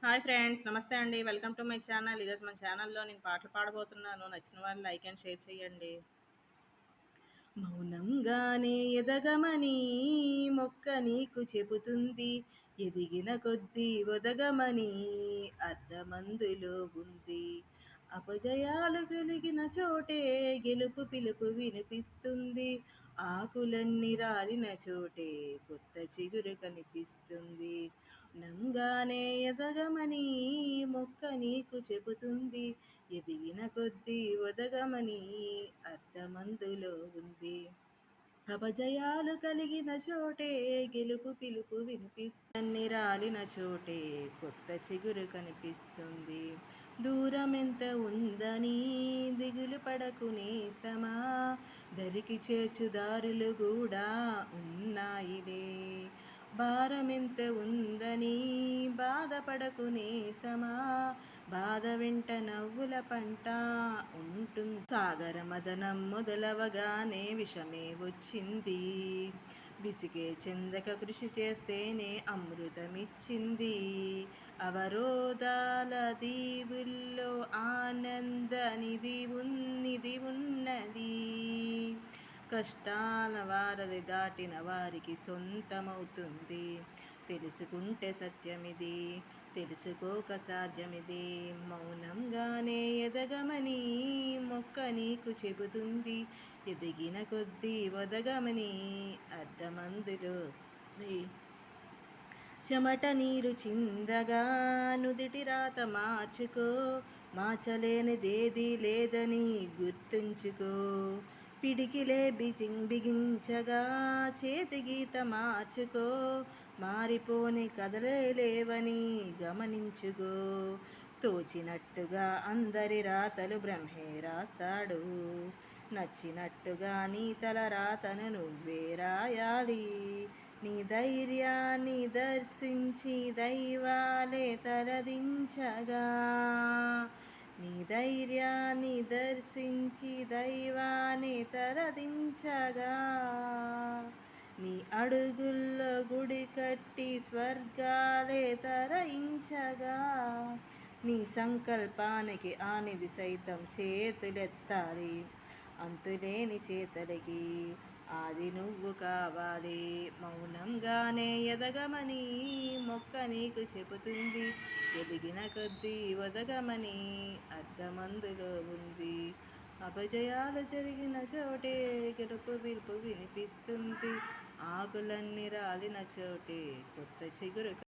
Hi friends, నమస్తే అండి. Welcome to my channel. ఈరోజు మన ఛానల్లో నేను పాటలు పాడబోతున్నాను. నచ్చిన వాళ్ళు లైక్ అండ్ షేర్ చేయండి. మౌనంగానే ఎదగమని మొక్క నీకు చెబుతుంది, ఎదిగిన కొద్దీ ఒదగమని అర్థమందులో ఉంది. అపజయాలు కలిగిన చోటే గెలుపు పిలుపు వినిపిస్తుంది, ఆకులన్నీ రాలిన చోటే కొత్త చిగురు కనిపిస్తుంది. నంగానే ఎదగమని మొక్క నీకు చెబుతుంది, ఎదిగిన కొద్దీ ఒదగమని అర్థమందులో ఉంది. అపజయాలు కలిగిన చోటే గెలుపు పిలుపు వినిపిస్తుంది, రాలిన చోటే కొత్త చిగురు కనిపిస్తుంది. దూరం ఎంత ఉందని దిగులు పడకు నేస్తమా, దరికి చేర్చు దారులు కూడా ఉన్నాయిలే. భారం ఎంత ఉందని బాధపడకు నేస్తమా, బాధ వెంట నవ్వుల పంట ఉంటుంది. సాగర మదనం మొదలవగానే విషమే వచ్చింది, విసిగే చెందక కృషి చేస్తేనే అమృతమిచ్చింది. అవరోధాల దీవుల్లో ఆనంద నిధి ఉన్నది, కష్టాల వారధి దాటిన వారికి సొంతమవుతుంది. తెలుసుకుంటే సత్యమిది, తెలుసుకోక సాధ్యమిది. మౌనంగానే ఎదగమని మొక్క నీకు చెబుతుంది, ఎదిగిన కొద్దీ ఒదగమని అర్థమందులో ఉంది. చెమట నీరు చిందగా నుదిటి రాత మార్చుకో, మార్చలేనిదేదీ లేదని గుర్తుంచుకో. పిడికిలే బిగించగా చేతి గీత మార్చుకో, మారిపోని కదలేవని గమనించుకో. తోచినట్టుగా అందరి రాతలు బ్రహ్మే రాస్తాడు, నచ్చినట్టుగా నీ తల రాతను నువ్వే రాయాలి. నీ ధైర్యాన్ని దర్శించి దైవాలే తలదించగా, నీ ధైర్యాన్ని దర్శించి దైవాన్ని తలదించగా, నీ అడుగుల్లో గుడి కట్టి స్వర్గాలే తరయించగా, నీ సంకల్పానికి ఆనిది సైతం చేతులెత్తాలి. అంతులేని చేతలకి ఆది నువ్వు కావాలి. మౌనంగానే ఎదగమని మొక్క నీకు చెబుతుంది, ఎదిగిన కొద్దీ ఒదగమని అర్థమందులో ఉంది. అపజయాలు జరిగిన చోటే గెలుపు పిలుపు వినిపిస్తుంది, ఆకులన్నీ రాలిన చోటే కొత్త చిగురు